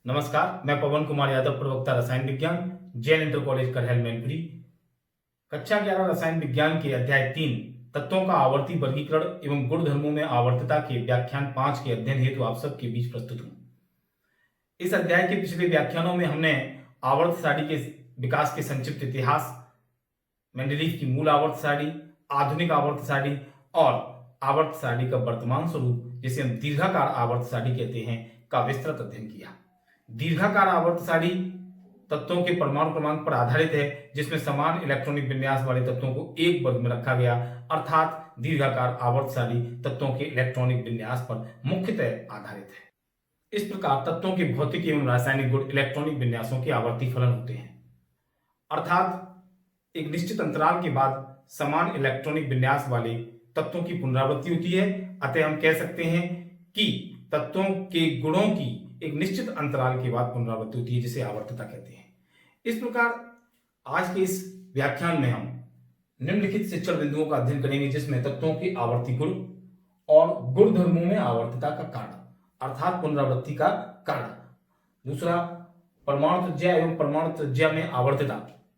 नमस्कार, मैं पवन कुमार यादव, प्रवक्ता रसायन विज्ञान, जैन इंटर कॉलेज करहल मैनपुरी। कक्षा 11 रसायन विज्ञान के अध्याय 3 तत्वों का आवर्ती वर्गीकरण एवं गुणधर्मों में आवर्तता के व्याख्यान 5 के अध्ययन हेतु आप सबके बीच प्रस्तुत हूं। इस अध्याय के पिछले व्याख्यानों में हमने आवर्त सारणी के विकास के संक्षिप्त इतिहास, मेंडलीव की मूल आवर्त सारणी, आधुनिक आवर्त सारणी और आवर्त सारणी का वर्तमान स्वरूप, जिसे हम दीर्घाकार आवर्त सारणी कहते हैं, का विस्तृत अध्ययन किया। दीर्घाकार आवर्त सारणी तत्वों के परमाणु क्रमांक पर आधारित है, जिसमें समान इलेक्ट्रॉनिक विन्यास वाले तत्वों को एक वर्ग में रखा गया, अर्थात दीर्घाकार आवर्त सारणी तत्वों के इलेक्ट्रॉनिक विन्यास पर मुख्यतः आधारित है। इस प्रकार तत्वों के भौतिक एवं रासायनिक गुण इलेक्ट्रॉनिक विन्यासों के आवर्ती फलन होते हैं, अर्थात एक निश्चित अंतराल के बाद समान इलेक्ट्रॉनिक विन्यास वाले तत्वों की पुनरावृत्ति होती है। अतः हम कह सकते हैं कि तत्वों के गुणों की एक निश्चित अंतराल के बाद पुनरावृत्ति होती है, जिसे आवर्तता कहते हैं। इस प्रकार आज के इस व्याख्यान में हम निम्नलिखित शिक्षण बिंदुओं का अध्ययन करेंगे, जिसमें तत्वों के आवर्ती गुण और गुण धर्मों में आवर्तता का कारण अर्थात पुनरावृत्ति का कारण। दूसरा, परमाणु त्रिज्या एवं परमाणु त्रिज्या में आवर्तता,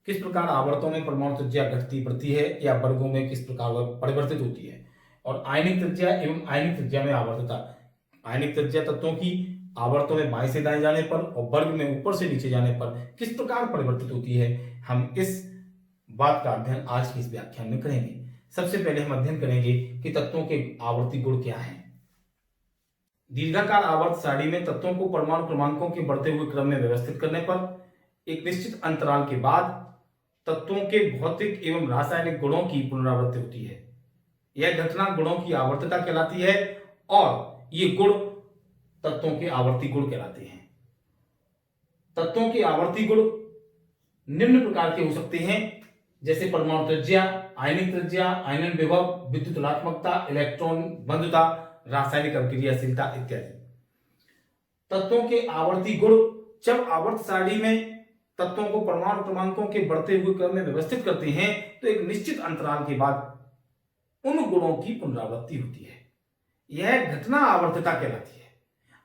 किस प्रकार आवर्तों में परमाणु त्रिज्या घटती बढ़ती है या वर्गों में किस प्रकार वह परिवर्तित होती है। और आयनिक त्रिज्या एवं आयनिक त्रिज्या में आवर्तता, आयनिक त्रिज्या तत्वों की आवर्तों में बाएं से दाएं जाने पर और वर्ग में ऊपर से नीचे जाने पर किस प्रकार परिवर्तित होती है, हम इस बात का अध्ययन आज के इस व्याख्यान में करेंगे। सबसे पहले हम अध्ययन करेंगे कि तत्वों के आवर्ती गुण क्या हैं। दीर्घाकार आवर्त सारणी में तत्वों को परमाणु क्रमांकों के बढ़ते हुए क्रम में व्यवस्थित करने पर एक निश्चित अंतराल के बाद तत्वों के भौतिक एवं रासायनिक गुणों की पुनरावृत्ति होती है। यह घटना गुणों की आवर्तता कहलाती है और ये गुण तत्वों के आवर्ती गुण कहलाते हैं। तत्वों के आवर्ती गुण निम्न प्रकार के हो सकते हैं, जैसे परमाणु त्रिज्या, आयनिक त्रिज्या, आयनन विभव, विद्युत ऋणात्मकता, इलेक्ट्रॉन बंधुता, रासायनिक अभिक्रियाशीलता इत्यादि। तत्वों के आवर्ती गुण, जब आवर्त सारणी में तत्वों को परमाणु क्रमांकों के बढ़ते हुए क्रम में व्यवस्थित करते हैं तो एक निश्चित अंतराल के बाद उन गुणों की पुनरावृत्ति होती है। यह घटना आवर्तता कहलाती है।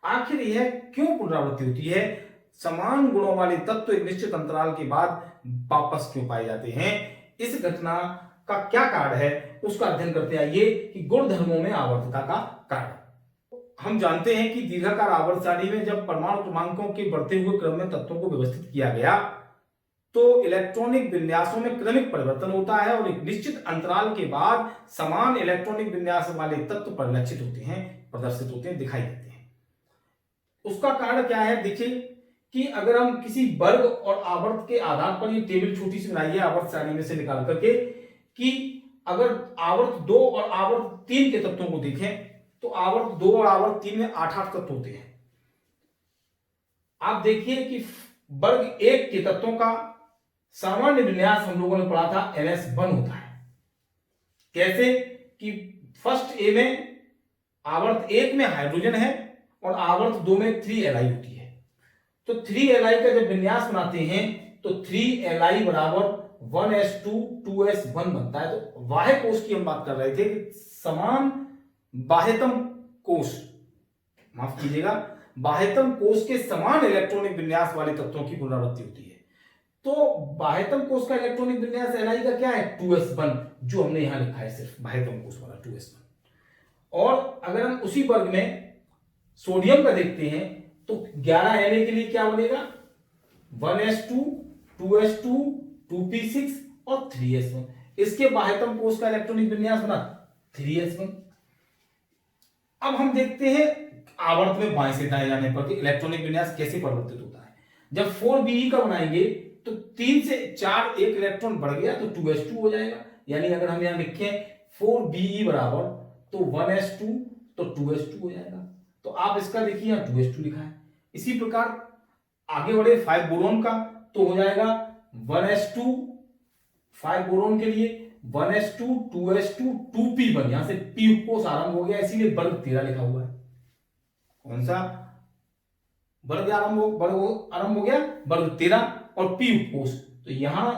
आखिर यह क्यों पुनरावृत्ति होती है? समान गुणों वाले तत्व एक निश्चित अंतराल के बाद वापस क्यों पाए जाते हैं? इस घटना का क्या कारण है, उसका अध्ययन करते आइए कि गुण धर्मों में आवर्तता का कारण। हम जानते हैं कि दीर्घाकार आवर्त सारणी में जब परमाणु क्रमांकों के बढ़ते हुए क्रम में तत्वों को व्यवस्थित किया गया तो इलेक्ट्रॉनिक विन्यासों में क्रमिक परिवर्तन होता है और एक निश्चित अंतराल के बाद समान इलेक्ट्रॉनिक विन्यास वाले तत्व परिलक्षित होते हैं, प्रदर्शित होते हैं, दिखाई देते हैं। उसका कारण क्या है? देखिए कि अगर हम किसी वर्ग और आवर्त के आधार पर, ये टेबल छोटी सी बनाई है आवर्त सारणी में से निकाल करके, कि अगर आवर्त 2 और आवर्त 3 के तत्वों को देखें तो आवर्त 2 और आवर्त 3 में 8-8 तत्व होते हैं। आप देखिए कि वर्ग 1 के तत्वों का सामान्य विन्यास हम लोगों ने पढ़ा था NS1 होता है। कैसे कि फर्स्ट ए में आवर्त 1 में हाइड्रोजन है और आवर्त 2 में 3Li होती है। तो 3Li का जब विन्यास बनाते हैं तो 3Li बराबर 1s2 2s1 बनता है। तो बाह्य कोश की हम बात कर रहे थे कि समान बाह्यतम कोश, माफ कीजिएगा, बाह्यतम कोश के समान इलेक्ट्रॉनिक विन्यास वाले तत्वों की पुनरावृत्ति होती है। तो बाह्यतम कोश का इलेक्ट्रॉनिक विन्यास Li का क्या है? 2s1, जो हमने यहां लिखा है, सिर्फ बाह्यतम कोश वाला 2s1। और अगर हम उसी वर्ग में सोडियम का देखते हैं तो 11Na के लिए क्या बनेगा? 1s2 2s2 2p6 और 3s1। इसके बाह्यतम कोश का इलेक्ट्रॉनिक विन्यास बना 3s1। अब हम देखते हैं आवर्त में बाएं से दाएं जाने पर इलेक्ट्रॉनिक विन्यास कैसे परिवर्तित होता है। जब 4Be का बनाएंगे तो 3 से 4 एक इलेक्ट्रॉन बढ़ गया तो 2s2 हो जाएगा। यानी अगर हम यहां लिखें 4Be बराबर तो 1s2 तो 2s2 हो जाएगा। तो आप इसका देखिए यहां 2s2 लिखा है। इसी प्रकार आगे बढ़े 5 बोरोन का तो हो जाएगा 1s2, 5 बोरोन के लिए 1s2 2s2 2p1, यहां से p उपकोष आरंभ हो गया, इसीलिए वर्ग 13 लिखा हुआ है। कौन सा वर्ग आरंभ हो गया? वर्ग 13 और p उपकोष। तो यहां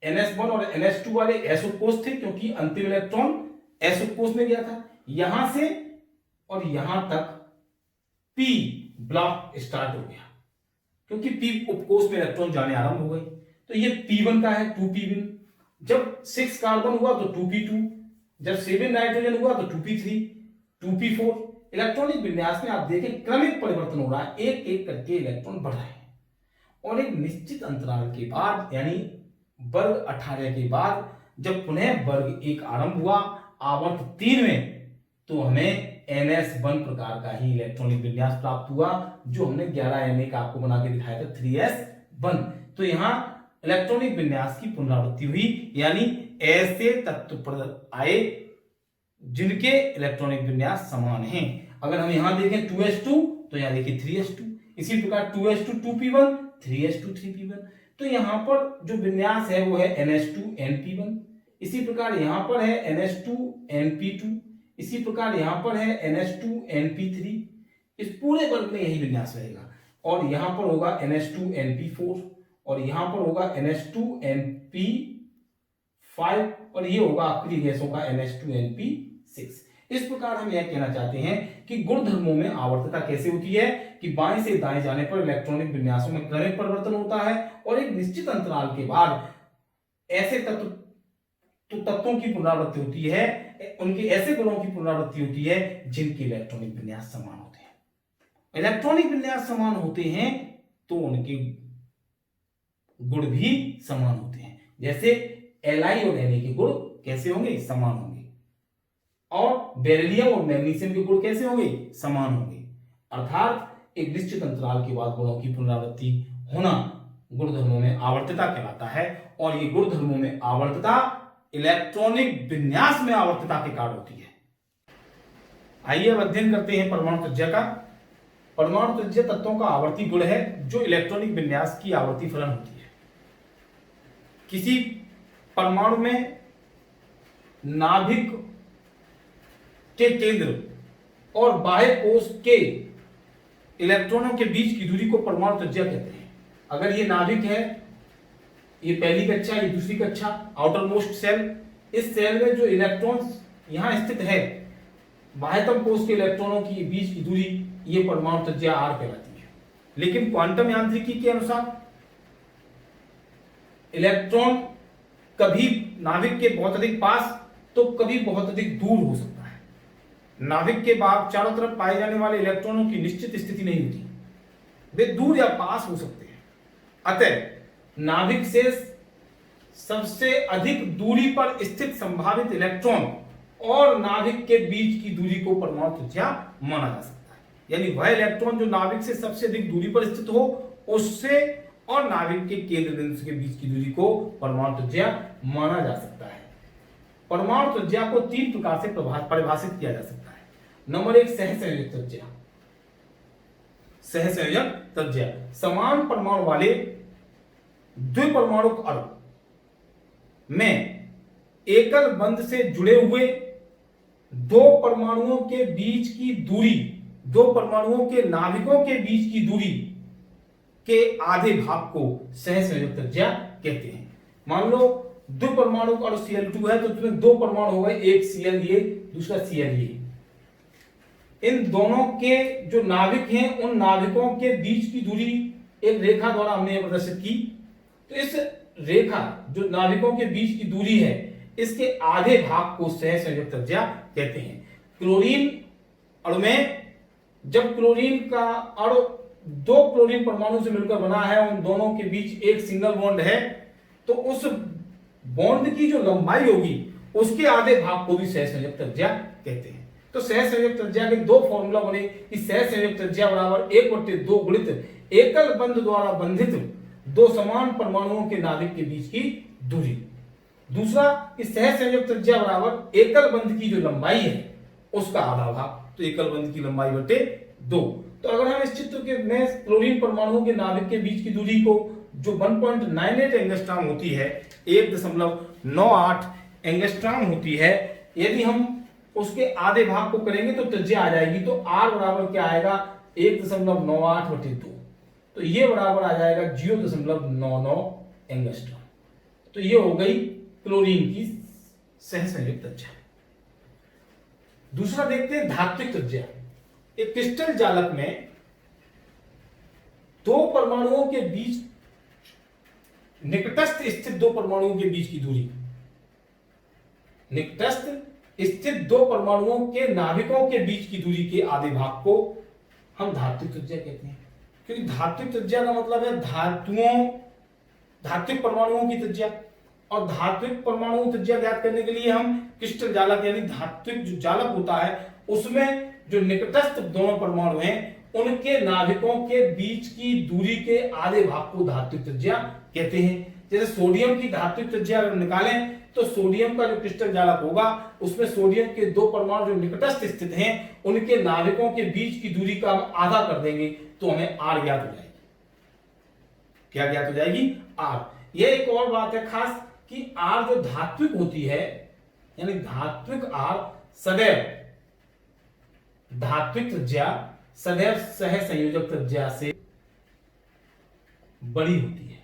NS1 और NS2 वाले s उपकोष थे, क्योंकि अंतिम इलेक्ट्रॉन s उपकोष में गया था। यहां से और यहां तक p ब्लॉक स्टार्ट हो गया, क्योंकि पी उपकोष में इलेक्ट्रॉन जाने आरंभ हो गए। तो ये P1 का है 2P1, जब 6 कार्बन हुआ तो 2P2, जब 7 नाइट्रोजन हुआ तो 2P3, 2P4। इलेक्ट्रॉनिक विन्यास में आप देखें क्रमिक परिवर्तन हो रहा है, एक एक करके इलेक्ट्रॉन बढ़ रहे हैं। और एक निश्चित अंतराल के बाद यानी वर्ग 18 के बाद जब पुनः वर्ग 1 आरंभ हुआ आवर्त 3 में, तो हमें NS1 प्रकार का ही इलेक्ट्रॉनिक विन्यास प्राप्त हुआ, जो हमने 11 Na का आपको बना के दिखाया था 3s1। तो यहां इलेक्ट्रॉनिक विन्यास की पुनरावृत्ति हुई, यानी ऐसे तत्व पर आए जिनके इलेक्ट्रॉनिक विन्यास समान हैं। अगर हम यहां देखें 2s2 तो यहां देखिए 3s2, इसी प्रकार 2s2 2p1, 3s2 3p1। तो यहां पर जो विन्यास है वो है NS2 NP1, इसी प्रकार यहां पर है NS2 NP2, इसी प्रकार यहां पर है NS2 NP3। इस पूरे वर्ग में यही विन्यास रहेगा। और यहां पर होगा NS2 NP4, और यहां पर होगा NS2 NP5, और ये होगा आखिरी गैसों का NS2 NP6। इस प्रकार हम यह कहना चाहते हैं कि गुण धर्मों में आवर्तता कैसे होती है कि बाएं से दाएं जाने पर इलेक्ट्रॉनिक विन्यासों में क्रमिक परिवर्तन होता है, और एक निश्चित अंतराल के बाद ऐसे तत्वों की पुनरावृत्ति होती है, उनके ऐसे गुणों की पुनरावृत्ति होती है जिनके इलेक्ट्रॉनिक विन्यास समान होते हैं। इलेक्ट्रॉनिक विन्यास समान होते हैं तो उनके गुण भी समान होते हैं। जैसे Li और Na के गुण कैसे होंगे? समान होंगे। और बेरिलियम और मैग्नीशियम के गुण कैसे होंगे? समान होंगे। अर्थात एक निश्चित अंतराल के बाद गुणों की पुनरावृत्ति होना गुणधर्मों में आवर्तता कहलाता है, और ये गुणधर्मों में आवर्तता इलेक्ट्रॉनिक विन्यास में आवर्तता के कारण होती है। आइए अब अध्ययन करते हैं परमाणु त्रिज्या का। परमाणु त्रिज्या तत्वों का आवर्ती गुण है जो इलेक्ट्रॉनिक विन्यास की आवर्ती फलन होती है। किसी परमाणु में नाभिक के केंद्र और बाह्य कोश के इलेक्ट्रॉनों के बीच की दूरी को परमाणु त्रिज्या कहते हैं। अगर ये नाभिक है, ये पहली कक्षा, ये दूसरी कक्षा, आउटर मोस्ट सेल, इस सेल में जो इलेक्ट्रॉन यहां स्थित है, बाह्यतम कोश के इलेक्ट्रॉनों की बीच की दूरी, ये परमाणु त्रिज्या r कहलाती है। लेकिन क्वांटम यांत्रिकी के अनुसार इलेक्ट्रॉन कभी नाभिक के बहुत अधिक पास तो कभी बहुत अधिक दूर हो सकता है। नाभिक के चारों तरफ पाए जाने वाले इलेक्ट्रॉनों की निश्चित स्थिति नहीं होती, वे दूर या पास हो सकते हैं। अतः नाभिक से सबसे अधिक दूरी पर स्थित संभावित इलेक्ट्रॉन और नाभिक के बीच की दूरी को परमाणु त्रिज्या माना जा सकता है। यानी वह इलेक्ट्रॉन जो नाभिक से सबसे अधिक दूरी पर स्थित हो, उससे और नाभिक के केंद्र बिंदु के बीच की दूरी को परमाणु त्रिज्या माना जा सकता है। परमाणु त्रिज्या को 3 प्रकार से परिभाषित किया जा सकता है। नंबर 1, सहसंयोजक त्रिज्या। सहसंयोजक त्रिज्या समान परमाणु वाले द्विपरमाणुक अणु में एकल बंध से जुड़े हुए दो परमाणुओं के बीच की दूरी, दो परमाणुओं के नाभिकों के बीच की दूरी के आधे भाग को सहसंयोजक त्रिज्या कहते हैं। मान लो द्विपरमाणु अणु Cl2 है तो उसमें 2 परमाणु हो गए, एक Cl ये, दूसरा Cl ये। इन दोनों के जो नाभिक हैं, उन नाभिकों के बीच की दूरी एक रेखा द्वारा हमने प्रदर्शित की। तो इस रेखा जो नाभिकों के बीच की दूरी है, इसके आधे भाग को सहसंयोजक त्रिज्या कहते हैं। क्लोरीन अणु में जब क्लोरीन का अणु 2 क्लोरीन परमाणु से मिलकर बना है, उन दोनों के बीच एक सिंगल बॉन्ड है, तो उस बॉन्ड की जो लंबाई होगी उसके आधे भाग को भी सहसंयोजक त्रिज्या कहते हैं। तो सहसंयोजक त्रिज्या के 2 फॉर्मूला बने कि सहसंयोजक त्रिज्या बराबर 1/2 गुणित एकल बंध द्वारा बंधित 2 समान परमाणुओं के नाभिक के बीच की दूरी। दूसरा कि सहसंयोजक त्रिज्या बराबर एकल बंध की जो लंबाई है उसका आधा भाग, तो एकल बंध की लंबाई बटे 2। तो अगर हम इस चित्र के में क्लोरीन परमाणुओं के नाभिक के बीच की दूरी को जो 1.98 एंगस्ट्रॉम होती है, 1.98 एंगस्ट्रॉम होती है, यदि हम उसके आधे भाग को करेंगे तो त्रिज्या आ जाएगी। तो R बराबर क्या आएगा? 1.98/2। तो ये बराबर आ जाएगा 0.99 एंगस्ट्रॉम। तो ये हो गई क्लोरीन की सहसंयोजक त्रिज्या। दूसरा देखते हैं धात्विक त्रिज्या। एक क्रिस्टल जालक में परमाणुओं के बीच, निकटस्थ स्थित दो परमाणुओं के बीच की दूरी, निकटस्थ स्थित दो परमाणुओं के नाभिकों के बीच की दूरी के आधे भाग को हम धात्विक त्रिज्या कहते हैं। क्योंकि धात्विक त्रिज्या का मतलब है धात्विक परमाणुओं की त्रिज्या, और धात्विक परमाणु त्रिज्या ज्ञात करने के लिए हम क्रिस्टल जालक यानी धात्विक जो जालक होता है उसमें जो निकटस्थ दोनों परमाणु हैं उनके नाभिकों के बीच की दूरी के आधे भाग को धात्विक त्रिज्या कहते हैं। जैसे सोडियम की धात्विक त्रिज्या अगर निकालें तो सोडियम का जो क्रिस्टल जालक होगा उसमें सोडियम के दो परमाणु जो निकटस्थ स्थित हैं उनके नाभिकों के बीच की दूरी का हम आधा कर देंगे तो हमें आर ज्ञात हो जाएगी। क्या ज्ञात हो जाएगी? आर। यह एक और बात है खास कि आर जो धात्विक होती है यानी धात्विक आर सदैव, धात्विक त्रिज्या सदैव सह संयोजक त्रिज्या से बड़ी होती है।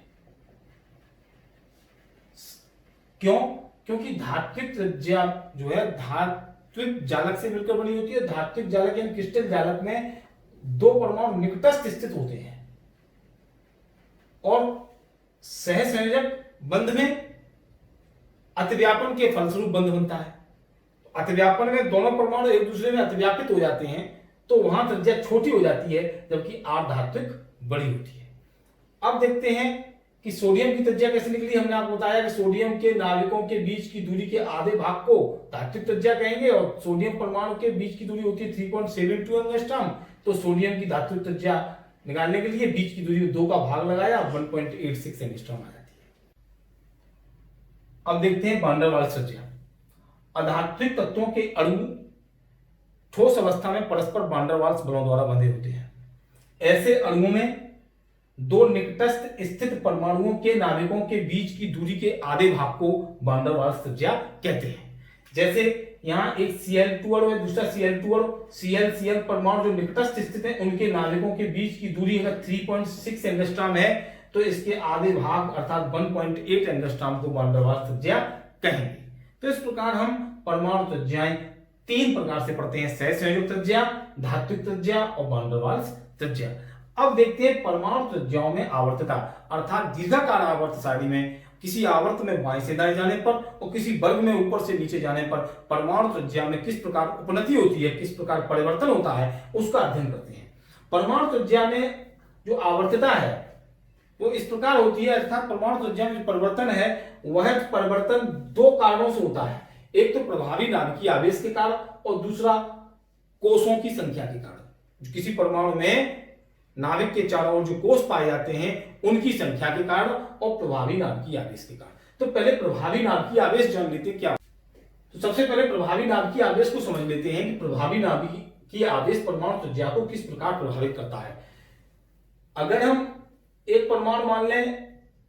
क्यों? क्योंकि धात्विक त्रिज्या जो है धात्विक जालक से मिलकर बनी होती है। धात्विक जालक यानी क्रिस्टल जालक में दो परमाणु निकटस्थ स्थित होते हैं और सह संयोजक बंध में अतिव्यापन के फलस्वरूप बंध बनता है। अतिव्यापन में दोनों परमाणु एक दूसरे में अतिव्यापित हो जाते हैं तो वहां त्रिज्या छोटी हो जाती है जबकि आर धात्विक बड़ी होती है। अब देखते हैं कि सोडियम की त्रिज्या कैसे निकली। हमने आपको बताया कि सोडियम के नाभिकों के बीच की दूरी के आधे भाग को धात्विक त्रिज्या कहेंगे और सोडियम परमाणु के बीच की दूरी होती है 3.72 एंगस्ट्रॉम। तो सोडियम की धात्विक त्रिज्या निकालने के लिए बीच की दूरी 2 का भाग लगाया 1.86 एंगस्ट्रॉम आ जाती है। अब देखते हैं वान डेर वाल्स त्रिज्या। अधात्विक तत्वों के अणु ठोस अवस्था में परस्पर वान डेर वाल्स बलों द्वारा बंधे होते हैं। ऐसे अणुओं में दो निकटस्थ स्थित परमाणुओं के नाभिकों के बीच की दूरी के आधे भाग को वान डेर वाल्स त्रिज्या कहते हैं। जैसे यहां एक Cl2 अणु है, दूसरा Cl2 अणु, Cl परमाणु जो निकटस्थ स्थित है उनके नाभिकों के बीच की दूरी अगर 3.6 एंगस्ट्रॉम है तो इसके आधे भाग अर्थात 1.8 एंगस्ट्रॉम को वान डेर वाल्स त्रिज्या कहेंगे। तो इस प्रकार हम परमाणु त्रिज्याएं 3 प्रकार से पढ़ते हैं, सहसंयोजक त्रिज्या, धात्विक त्रिज्या और वान डेर वाल्स त्रिज्या। अब देखते हैं परमाणु त्रिज्याओं में आवर्तता अर्थात दीर्घाकार आवर्त सारणी में किसी आवर्त में बाएं से दाएं जाने पर और किसी वर्ग में ऊपर से नीचे जाने पर परमाणु त्रिज्या में किस प्रकार उपनति होती है, किस प्रकार परिवर्तन होता है उसका अध्ययन करते हैं। परमाणु त्रिज्या में जो आवर्तता है वो इस प्रकार होती है अर्थात परमाणु त्रिज्या में जो परिवर्तन है वह परिवर्तन 2 कारणों से होता है। एक तो प्रभावी नाभिकीय आवेश के कारण और दूसरा कोषों की संख्या के कारण। किसी परमाणु में नाभिक के चारों ओर जो कोष पाए जाते हैं उनकी संख्या के कारण और प्रभावी नाभिकीय आवेश के कारण। तो पहले प्रभावी नाभिकीय आवेश जान लेते हैं क्या। तो सबसे पहले प्रभावी नाभिकीय आवेश को समझ लेते हैं कि प्रभावी नाभिकीय आवेश परमाणु त्रिज्या को किस प्रकार प्रभावित करता है। अगर हम एक परमाणु मान लें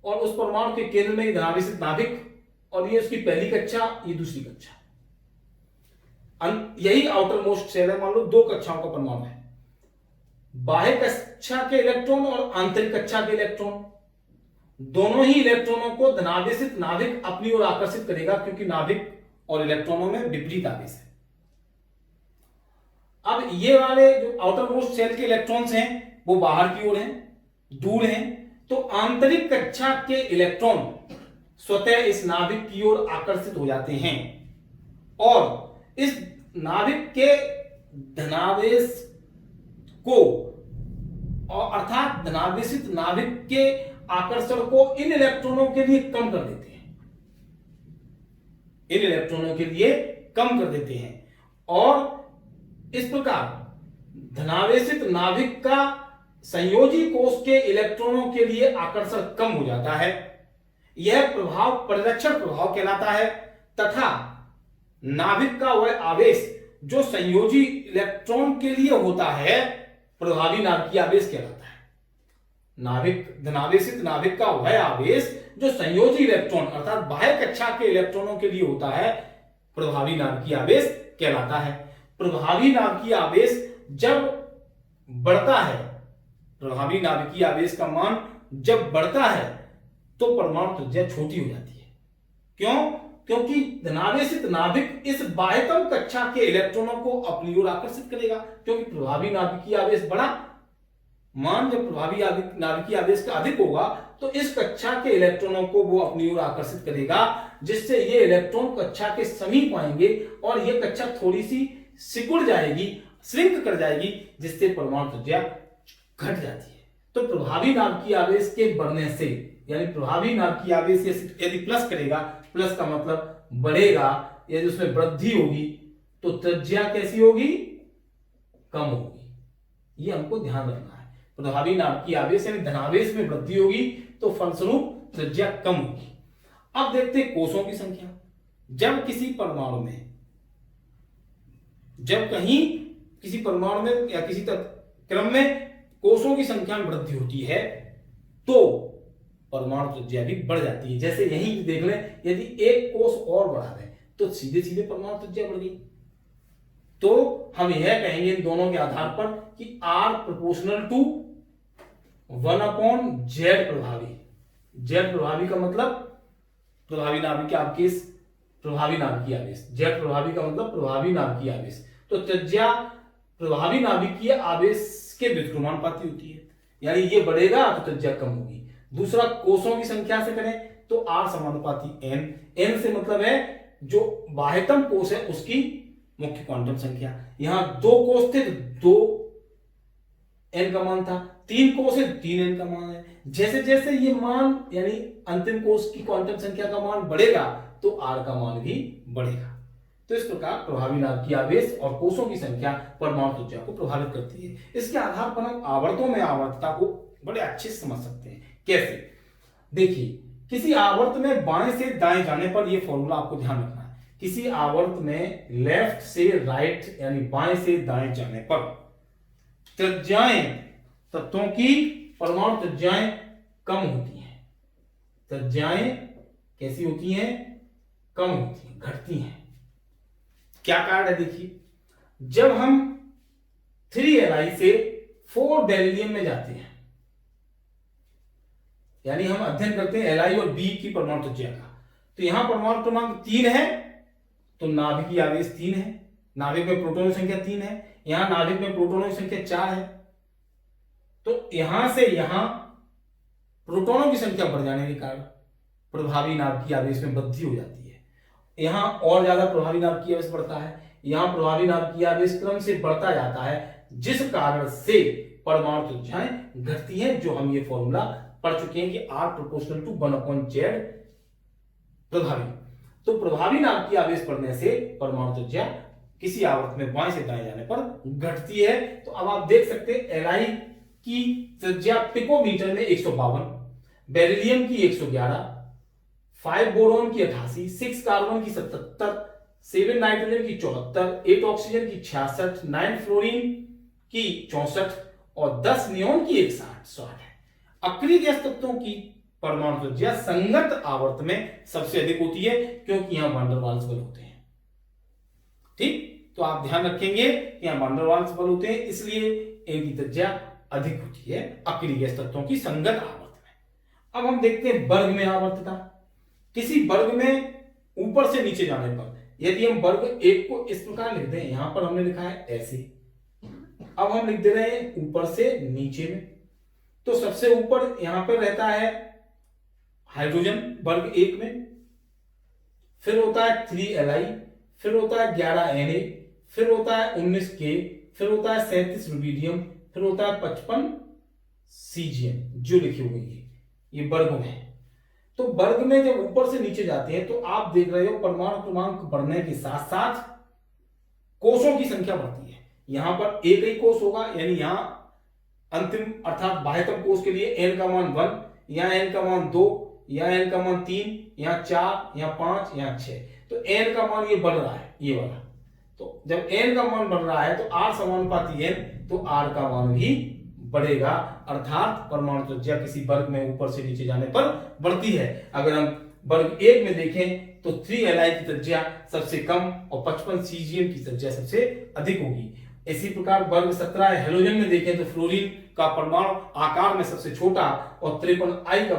और उस परमाणु के केंद्र में धनावेशित नाभिक और ये उसकी पहली कक्षा, ये दूसरी कक्षा, यही आउटर मोस्ट शेल है। मान लो 2 कक्षाओं का परमाणु है, बाह्य कक्षा के इलेक्ट्रॉन और आंतरिक कक्षा के इलेक्ट्रॉन, दोनों ही इलेक्ट्रॉनों को धनावेशित नाभिक अपनी ओर आकर्षित करेगा क्योंकि नाभिक और इलेक्ट्रॉनों में विपरीत आवेश है। अब ये वाले जो आउटर मोस्ट शेल के इलेक्ट्रॉन्स हैं वो बाहर की ओर हैं, दूर हैं, तो आंतरिक कक्षा के इलेक्ट्रॉन स्वतः इस नाभिक की ओर आकर्षित हो जाते हैं और इस नाभिक के धनावेश को और अर्थात धनावेशित नाभिक के आकर्षण को इन इलेक्ट्रॉनों के लिए कम कर देते हैं, इन इलेक्ट्रॉनों के लिए कम कर देते हैं और इस प्रकार धनावेशित नाभिक का संयोजी कोष के इलेक्ट्रॉनों के लिए आकर्षण कम हो जाता है। यह प्रभाव परिरक्षण प्रभाव कहलाता है तथा नाभिक का वह आवेश जो संयोजी इलेक्ट्रॉन के लिए होता है प्रभावी नाभिकीय आवेश कहलाता है। नाभिक धनावेशित नाभिक का वह आवेश जो संयोजी इलेक्ट्रॉन अर्थात बाह्य कक्षा के इलेक्ट्रॉनों के लिए होता है प्रभावी नाभिकीय आवेश कहलाता है। प्रभावी नाभिकीय आवेश जब बढ़ता है, प्रभावी नाभिकीय आवेश का मान जब बढ़ता है तो परमाणु त्रिज्या छोटी हो जाती है। क्यों? क्योंकि धनावेशित नाभिक इस बाह्यतम कक्षा के इलेक्ट्रॉनों को अपनी ओर आकर्षित करेगा क्योंकि प्रभावी नाभिकीय आवेश बढ़ा मान जब प्रभावी नाभिकीय आवेश का अधिक होगा तो इस कक्षा के इलेक्ट्रॉनों को वो अपनी ओर आकर्षित करेगा, जिससे ये इलेक्ट्रॉन कक्षा के समीप आएंगे और ये कक्षा थोड़ी सी सिकुड़ जाएगी, श्रिंक कर जाएगी, जिससे परमाणु त्रिज्या घट जाती है। तो प्रभावी नाभिकीय आवेश के बढ़ने से, यानी प्रभावी नाभिकीय आवेश यदि प्लस करेगा, प्लस का मतलब बढ़ेगा, यदि उसमें वृद्धि होगी तो त्रिज्या कैसी होगी, कम होगी। ये हमको ध्यान रखना है। प्रभावी नाभिकीय आवेश यानी धनावेश में वृद्धि होगी तो फलस्वरूप त्रिज्या कम होगी। अब देखते हैं कोषों की संख्या। जब किसी परमाणु में, जब कहीं किसी परमाणु में या किसी क्रम में कोषों की संख्या में वृद्धि होती है तो परमाणु त्रिज्या भी बढ़ जाती है। जैसे यहीं देख लें, यदि एक कोष और बढ़ा दें तो सीधे सीधे परमाणु त्रिज्या बढ़ गई। तो हम यह कहेंगे इन दोनों के आधार पर कि R प्रोपोर्शनल टू 1/Z प्रभावी। Z प्रभावी का मतलब प्रभावी नाभिकीय आवेश, प्रभावी नाभिकीय आवेश। Z प्रभावी का मतलब प्रभावी नाभिकीय आवेश। तो त्रिज्या प्रभावी नाभिकीय आवेश के व्युत्क्रमानुपाती होती है, यानी ये बढ़ेगा तो त्रिज्या कम होगी। दूसरा, कोषों की संख्या से करें तो R समानुपाती N। N से मतलब है जो बाह्यतम कोष है उसकी मुख्य क्वांटम संख्या। यहां 2 कोष थे तो 2n का मान था, 3 कोष है 3n का मान है। जैसे जैसे ये मान यानी अंतिम कोष की क्वांटम संख्या का मान बढ़ेगा तो R का मान भी बढ़ेगा। तो इस प्रकार प्रभावी नाभिकीय आवेश और कोषों की संख्या परमाणु त्रिज्या को प्रभावित करती है। इसके आधार पर हम आवर्तों में आवर्तता को बड़े अच्छे से समझ सकते हैं। कैसे? देखिए, किसी आवर्त में बाएं से दाएं जाने पर, यह फॉर्मूला आपको ध्यान रखना है, किसी आवर्त में लेफ्ट से राइट यानी बाएं से दाएं जाने पर त्रिज्याएं, तत्वों की परमाणु त्रिज्याएं कम होती हैं। त्रिज्याएं कैसी होती हैं? कम होती हैं, घटती हैं। क्या कारण है? देखिए, जब हम 3Li से 4 बेरिलियम में जाते हैं, यानी हम अध्ययन करते हैं Li और B की परमाणु त्रिज्या का, तो यहां परमाणु क्रमांक 3 है तो नाभिकीय आवेश 3 है, नाभिक में प्रोटॉनों की संख्या 3 है, यहां नाभिक में प्रोटॉनों की संख्या 4 है। तो यहां से यहां प्रोटॉनों की संख्या बढ़ जाने के कारण प्रभावी नाभिकीय आवेश में वृद्धि हो जाती है। यहां और ज्यादा प्रभावी नाभिकीय आवेश बढ़ता है, यहां प्रभावी नाभिकीय आवेश क्रम से बढ़ता जाता है, जिस कारण से परमाणु त्रिज्याएं घटती हैं, जो हम ये फॉर्मूला पढ़ चुके हैं कि R प्रोपोर्शनल टू 1/Z प्रभावी। तो प्रभावी नाभिकीय आवेश बढ़ने से परमाणु त्रिज्या किसी आवर्त में बाएं से दाएं जाने पर घटती है। तो अब आप देख सकते हैं Li की त्रिज्या पिकोमीटर में 152, बेरिलियम की 111, 5 बोरॉन की 88, 6 कार्बन की 77, 7 नाइट्रोजन की 74, 8 ऑक्सीजन की 66, 9 फ्लोरीन की 64 और 10 नियोन की 160 है। अक्रिय गैस तत्वों की परमाणु त्रिज्या संगत आवर्त में सबसे अधिक होती है, क्योंकि यहां वैन डर वाल्स बल होते हैं। ठीक, तो आप ध्यान रखेंगे कि यहां वैन डर वाल्स बल होते हैं, इसलिए इनकी त्रिज्या अधिक होती है अक्रिय गैस तत्वों की संगत आवर्त में। अब हम देखते हैं वर्ग में आवर्तता। किसी वर्ग में ऊपर से नीचे जाने पर, यदि हम वर्ग 1 को इस प्रकार लिख दें, यहां पर हमने लिखा है ऐसे, अब हम लिख दे रहे हैं ऊपर से नीचे में, तो सबसे ऊपर यहां पर रहता है हाइड्रोजन वर्ग 1 में, फिर होता है 3Li, फिर होता है 11Na, फिर होता है 19K, फिर होता है 37 रुबीडियम, फिर होता है 55 सीजियम, जो लिखी हुई है ये वर्ग में है। तो वर्ग में जब ऊपर से नीचे जाते हैं तो आप देख रहे हो परमाणु क्रमांक बढ़ने के साथ साथ कोषों की संख्या बढ़ती है। यहां पर एक ही कोष होगा, यानी यहां अंतिम अर्थात बाह्यतम कोष के लिए n का मान 1, यहां n का मान 2, यहां n का मान 3, यहां 4, यहां 5, यहां 6, तो n का मान ये बढ़ रहा है, ये वाला। तो जब n का मान बढ़ रहा है तो R समानुपाती n, तो R का मान भी बढ़ेगा, अर्थात परमाणु त्रिज्या किसी वर्ग में ऊपर से नीचे जाने पर बढ़ती है। अगर हम वर्ग 1 में देखें तो 3Li की त्रिज्या सबसे कम और 55 सीजियम की त्रिज्या सबसे अधिक होगी। इसी प्रकार वर्ग 17 हेलोजन में देखें तो फ्लोरीन का परमाणु आकार में सबसे छोटा और 53I का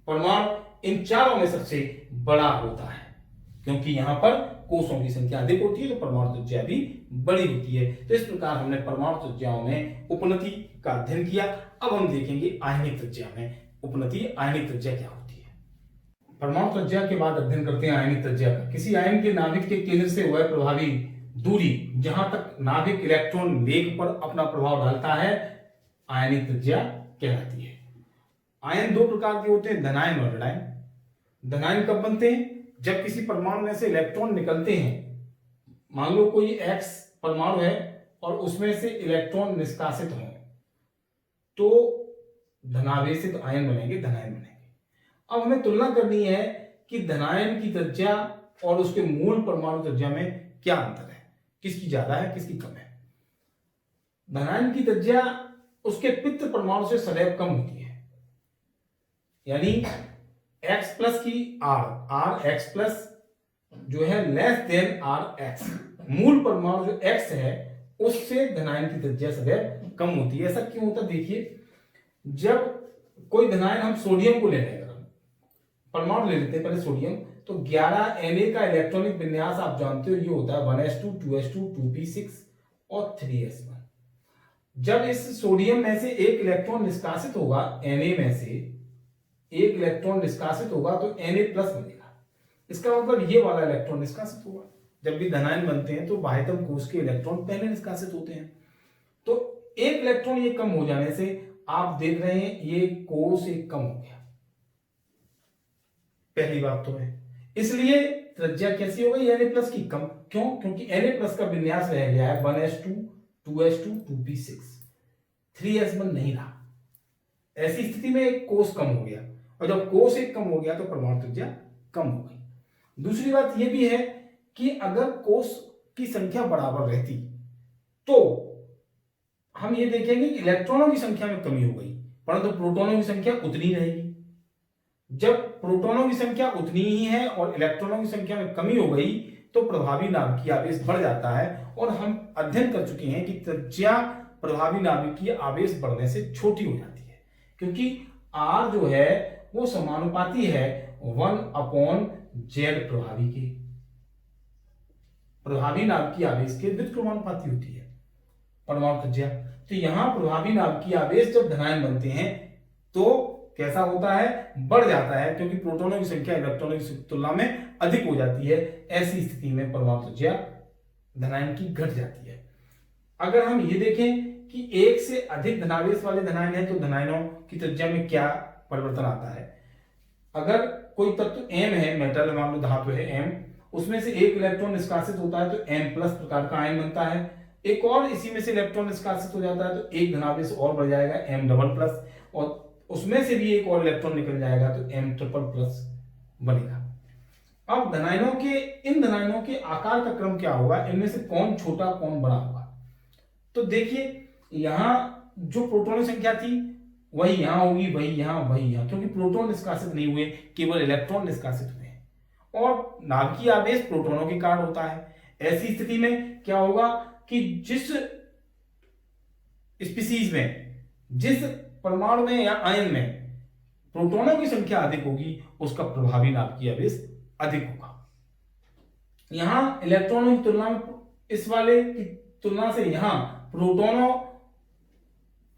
परमाणु इन चारों में सबसे बड़ा होता है, क्योंकि यहां पर कोषों की संख्या अधिक होती है तो परमाणु त्रिज्या भी बड़ी होती है। तो इस प्रकार हमने परमाणु त्रिज्याओं में उपनति का अध्ययन किया। अब हम देखेंगे आयनिक त्रिज्या में उपनति आयनिक त्रिज्या क्या होती है। परमाणु त्रिज्या के बाद अध्ययन करते हैं आयनिक त्रिज्या का। किसी आयन के नाभिक के केंद्र से वह प्रभावी दूरी जहां तक नाभिक इलेक्ट्रॉन वेग पर अपना प्रभाव डालता है आयनिक त्रिज्या कहलाती है। आयन दो प्रकार के होते हैं, धनायन और ऋणायन। धनायन कब बनते हैं? जब किसी परमाणु में से इलेक्ट्रॉन निकलते हैं, मान लो कोई X परमाणु है और उसमें से इलेक्ट्रॉन निष्कासित हो तो धनावेशित आयन बनेंगे, धनायन बनेंगे। अब हमें तुलना करनी है कि धनायन की त्रिज्या और उसके मूल परमाणु त्रिज्या में क्या अंतर है, किसकी ज्यादा है किसकी कम है। धनायन की त्रिज्या उसके पित्त परमाणु से सदैव कम होती है, यानी X प्लस की R X प्लस जो है लेस देन RX, मूल परमाणु जो X है उससे धनायन की त्रिज्या सदैव कम होती है। ऐसा क्यों होता है? देखिए, जब कोई धनायन हम सोडियम को ले लें, अगर हम परमाणु ले लेते हैं पहले सोडियम, तो 11 Na का इलेक्ट्रॉनिक विन्यास आप जानते हो, ये होता है 1s2 2s2 2p6 और 3s1। जब इस सोडियम में से एक इलेक्ट्रॉन निष्कासित होगा, Na में से एक इलेक्ट्रॉन निष्कासित होगा तो Na प्लस बनेगा। इसका मतलब ये वाला इलेक्ट्रॉन निष्कासित होगा। जब भी धनायन बनते हैं तो बाह्यतम कोश के इलेक्ट्रॉन पहले निष्कासित होते हैं, तो एक इलेक्ट्रॉन ये कम हो जाने से आप देख रहे हैं ये कोश एक कम हो गया, पहली बात तो है। इसलिए त्रिज्या कैसी हो गई? Na प्लस की कम। क्यों? क्योंकि Na प्लस का विन्यास रह गया है 1s2 2s2 2p6, 3s1 नहीं रहा। ऐसी स्थिति में एक कोष कम हो गया, और जब कोष एक कम हो गया तो परमाणु त्रिज्या कम हो गई। दूसरी बात यह भी है कि अगर कोष की संख्या बराबर रहती तो हम ये देखेंगे कि इलेक्ट्रॉनों की संख्या में कमी हो गई, परंतु प्रोटॉनों की संख्या उतनी ही रहेगी। जब प्रोटॉनों की संख्या उतनी ही है और इलेक्ट्रॉनों की संख्या में कमी हो गई तो प्रभावी नाभिकीय आवेश बढ़ जाता है, और हम अध्ययन कर चुके हैं कि त्रिज्या प्रभावी नाभिकीय आवेश बढ़ने से छोटी हो जाती है, क्योंकि R जो है वो समानुपाती है 1/z प्रभावी के, प्रभावी नाभिकीय आवेश के व्युत्क्रमानुपाती होती है परमाणु त्रिज्या। तो यहां प्रभावी नाभिकीय आवेश जब धनायन बनते हैं तो कैसा होता है? बढ़ जाता है, क्योंकि प्रोटॉनों की संख्या इलेक्ट्रॉनों की तुलना में अधिक हो जाती है। ऐसी स्थिति में परमाणु त्रिज्या धनायन की घट जाती है। अगर हम ये देखें कि एक से अधिक धनावेश वाले धनायन है तो धनायनों की त्रिज्या में क्या परिवर्तन आता है? अगर कोई तत्व M है, मेटल मान लो धातु है M, उसमें से एक इलेक्ट्रॉन निष्कासित होता है तो M प्लस प्रकार का आयन बनता है। एक और इसी में से इलेक्ट्रॉन निष्कासित हो जाता है तो एक धनावेश और बढ़ जाएगा M डबल प्लस, और उसमें से भी एक और इलेक्ट्रॉन निकल जाएगा तो M ट्रिपल प्लस बनेगा। अब इन धनायनों के आकार का क्रम क्या होगा? इनमें से कौन छोटा कौन बड़ा होगा? तो देखिए, यहां जो प्रोटॉन संख्या थी वही यहां होगी, वही यहां, क्योंकि प्रोटॉन निष्कासित नहीं हुए, केवल इलेक्ट्रॉन निष्कासित हुए हैं, और नाभिकीय आवेश प्रोटॉनों के कारण होता है। ऐसी स्थिति में क्या होगा कि जिस स्पीसीज में, जिस परमाणु में या आयन में प्रोटॉनों की संख्या अधिक होगी उसका प्रभावी नाभिकीय आवेश अधिक होगा। यहां इलेक्ट्रॉनों की तुलना में, इस वाले की तुलना से यहां प्रोटॉनों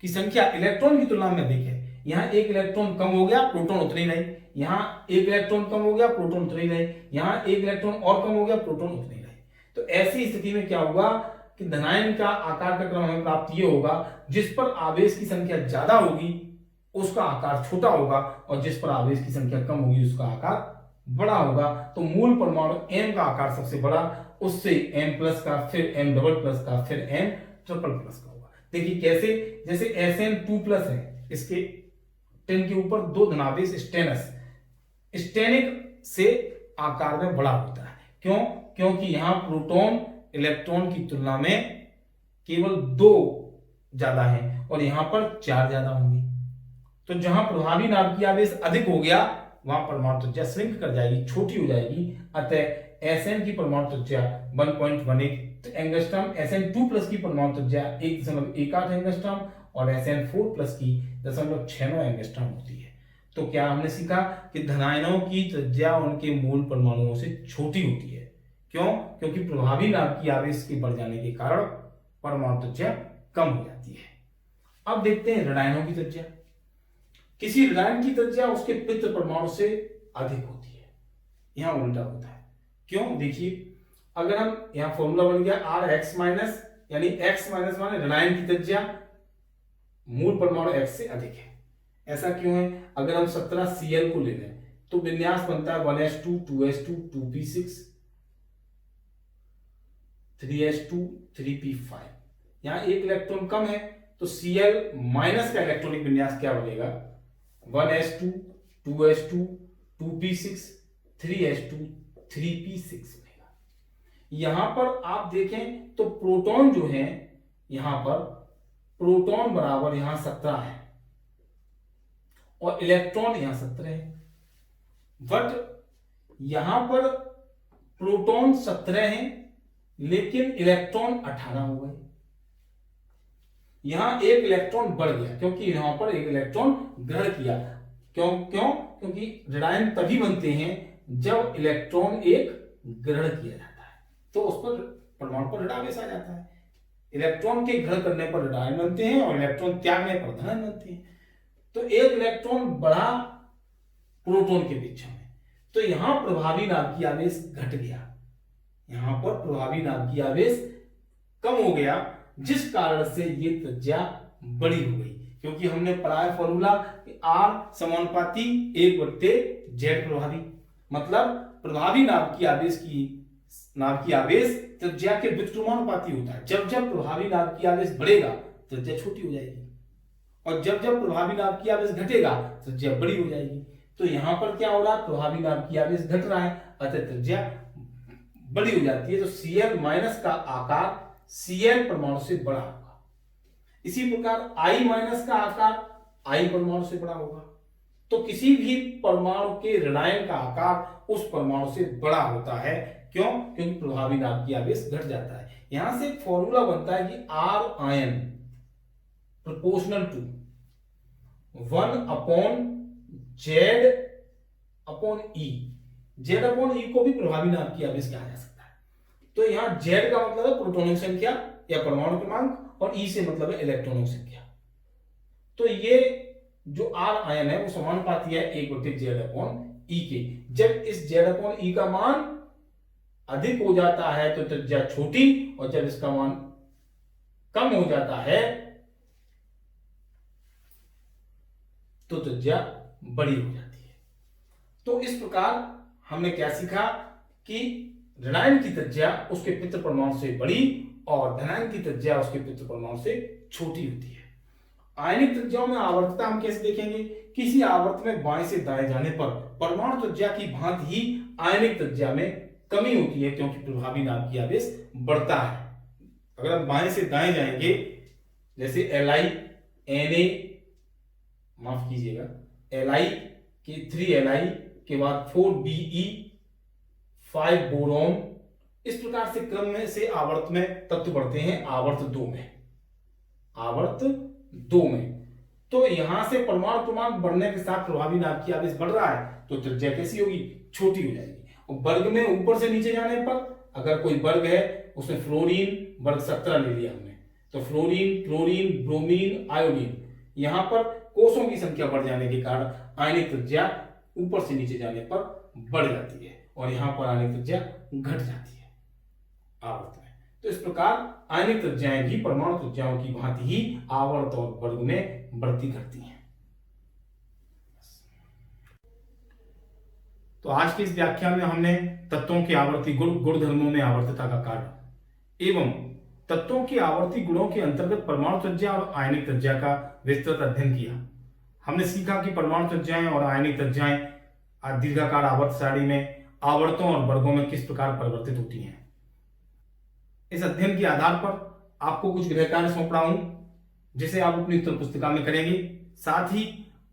की संख्या इलेक्ट्रॉन की तुलना में अधिक है। यहां एक इलेक्ट्रॉन कम हो गया, प्रोटॉन उतने ही रहे। यहां एक इलेक्ट्रॉन कम हो गया, प्रोटॉन उतने ही रहे। यहां एक इलेक्ट्रॉन और कम हो गया, प्रोटॉन उतने ही रहे। तो ऐसी स्थिति में क्या होगा कि धनायन का आकार का क्रम हमें प्राप्त ये होगा, जिस पर आवेश की संख्या ज्यादा होगी उसका आकार छोटा होगा, और जिस पर आवेश की संख्या कम होगी उसका आकार बड़ा होगा। तो मूल परमाणु M का आकार सबसे बड़ा, उससे M प्लस का, फिर M डबल प्लस का, फिर M ट्रिपल प्लस का होगा। देखिए कैसे, जैसे Sn2 प्लस है, इसके 10 के ऊपर 2 धनावेश स्टेनस, स्टेनिक से आकार में बड़ा होता है। क्यों? क्योंकि यहां प्रोटॉन इलेक्ट्रॉन की तुलना में केवल 2 ज्यादा है और यहां पर 4 ज्यादा होंगे। तो जहां प्रभावी नाभिकीय आवेश अधिक हो गया वहां परमाणु त्रिज्या श्रिंक कर जाएगी, छोटी हो जाएगी। अतः Sn की परमाणु त्रिज्या 1.18 एंगस्ट्रॉम, Sn2 प्लस की परमाणु त्रिज्या 1.18 एंगस्ट्रॉम और Sn4 प्लस की 0.69 एंगस्ट्रॉम होती है। तो क्या हमने सीखा कि धनायनों की त्रिज्या उनके मूल परमाणुओं से छोटी होती है, क्यों? क्योंकि प्रभावी नाभिकीय आवेश के बढ़ जाने के कारण परमाणु त्रिज्या कम हो जाती है। अब देखते हैं ऋणायनों की त्रिज्या। किसी ऋणायन की त्रिज्या उसके पितृ परमाणु से अधिक होती है, यहां उल्टा होता है। क्यों? देखिए, अगर हम यहां फॉर्मूला बन गया आर एक्स माइनस, यानी एक्स माइनस माने ऋणायन की त्रिज्या मूल परमाणु एक्स से अधिक है। ऐसा क्यों है? अगर हम 17 Cl को ले लें तो विन्यास बनता है 1s2 2s2 2p6 3s2 3p5। यहां एक इलेक्ट्रॉन कम है तो Cl माइनस का इलेक्ट्रॉनिक विन्यास क्या बनेगा? 1s2 2s2 2p6 3s2 3p6 बनेगा। यहां पर आप देखें तो प्रोटॉन जो है, यहां पर प्रोटॉन बराबर यहां 17 है और इलेक्ट्रॉन यहां 17 है, बट यहां पर प्रोटॉन 17 है लेकिन इलेक्ट्रॉन 18 हो गए। यहां एक इलेक्ट्रॉन बढ़ गया क्योंकि यहां पर एक इलेक्ट्रॉन ग्रहण किया। क्योंकि ऋणायन तभी बनते हैं जब इलेक्ट्रॉन एक ग्रहण किया जाता है, तो उस पर परमाणु पर ऋणावेश आ जाता है। इलेक्ट्रॉन के ग्रहण करने पर ऋणायन बनते हैं और इलेक्ट्रॉन त्यागने पर धनायन बनते हैं। तो एक इलेक्ट्रॉन बढ़ा प्रोटॉन के पीछे में, तो यहां प्रभावी नाभिकीय आवेश घट गया, यहां पर प्रभावी नाभिकीय आवेश कम हो गया, जिस कारण से ये त्रिज्या बड़ी हो गई। क्योंकि हमने पढ़ा है फॉर्मूला आर समानुपाती 1/z प्रभावी, मतलब प्रभावी नाभिकीय आवेश त्रिज्या के व्युत्क्रमानुपाती होता है। जब जब प्रभावी नाभिकीय आवेश बढ़ेगा त्रिज्या छोटी हो जाएगी और जब जब प्रभावी नाभिकीय आवेश घटेगा त्रिज्या बड़ी हो जाएगी। तो यहां पर क्या हो रहा है? प्रभावी नाभिकीय आवेश घट रहा है, अतः त्रिज्या बड़ी हो जाती है। तो Cl माइनस का आकार Cl परमाणु से बड़ा होगा। इसी प्रकार I माइनस का आकार I परमाणु से बड़ा होगा। तो किसी भी परमाणु के ऋणायन का आकार उस परमाणु से बड़ा होता है। क्यों? क्योंकि प्रभावी नाभिकीय आवेश घट जाता है। यहां से एक फॉर्मूला बनता है कि R ion proportional to 1/Z/E। Z/E को भी प्रभावी नाभिकीय आवेश कहा जा सकता है। तो यहां Z का मतलब है प्रोटॉनों की संख्या या परमाणु क्रमांक और E से मतलब है इलेक्ट्रॉनों की संख्या। तो ये जो R आयन है वो समानुपाती है 1/Z/E के। जब इस Z/E का मान अधिक हो जाता है तो त्रिज्या छोटी, और जब इसका मान कम हो जाता है तो त्रिज्या बड़ी हो जाती है। तो इस प्रकार हमने क्या सीखा कि ऋणायन की त्रिज्या उसके पितृ परमाणु से बड़ी और धनायन की त्रिज्या उसके पितृ परमाणु से छोटी होती है। आयनिक त्रिज्याओं में आवर्तता हम कैसे देखेंगे? किसी आवर्त में बाएं से दाएं जाने पर परमाणु त्रिज्या की भांति ही आयनिक त्रिज्या में कमी होती है, क्योंकि प्रभावी नाभिकीय आवेश बढ़ता है। अगर हम बाएं से दाएं जाएंगे, जैसे Li Na, माफ कीजिएगा, Li के 3Li के बाद 4Be 5 बोरॉन, इस प्रकार से क्रम में से आवर्त में तत्व बढ़ते हैं आवर्त 2 में। तो यहां से परमाणु क्रमांक बढ़ने के साथ प्रभावी नाभिकीय आवेश बढ़ रहा है, तो त्रिज्या कैसी होगी? छोटी हो जाएगी। और वर्ग में ऊपर से नीचे जाने पर, अगर कोई वर्ग है उसमें फ्लोरीन वर्ग 17 ले लिया हमने, तो फ्लोरीन, क्लोरीन, ब्रोमीन, आयोडीन, यहां पर कोषों की संख्या बढ़ जाने के कारण आयनिक त्रिज्या ऊपर से नीचे जाने पर बढ़ जाती है और यहां पर आयनिक त्रिज्या घट जाती है आवर्त में। तो इस प्रकार आयनिक त्रिज्याएं भी परमाणु त्रिज्याओं की भांति ही आवर्त और वर्ग में बढ़ती घटती हैं। तो आज के इस व्याख्यान में हमने तत्वों के आवर्ती गुणधर्मों में आवर्तता का कारण एवं तत्वों के आवर्ती गुणों के अंतर्गत परमाणु त्रिज्या और आयनिक त्रिज्या का विस्तृत अध्ययन किया। हमने सीखा कि परमाणु त्रिज्याएं और आयनिक त्रिज्याएं दीर्घाकार आवर्त सारणी में आवर्तों और वर्गों में किस प्रकार परिवर्तित होती हैं। इस अध्ययन के आधार पर आपको कुछ गृह कार्य सौंप रहा हूं, जिसे आप अपनी उत्तर पुस्तिका में करेंगे। साथ ही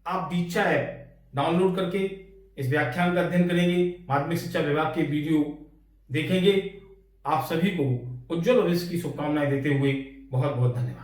आप दीक्षा ऐप डाउनलोड करके इस व्याख्यान का अध्ययन करेंगे, माध्यमिक शिक्षा विभाग के वीडियो देखेंगे। आप सभी को उज्जवल भविष्य की शुभकामनाएं देते हुए बहुत बहुत धन्यवाद।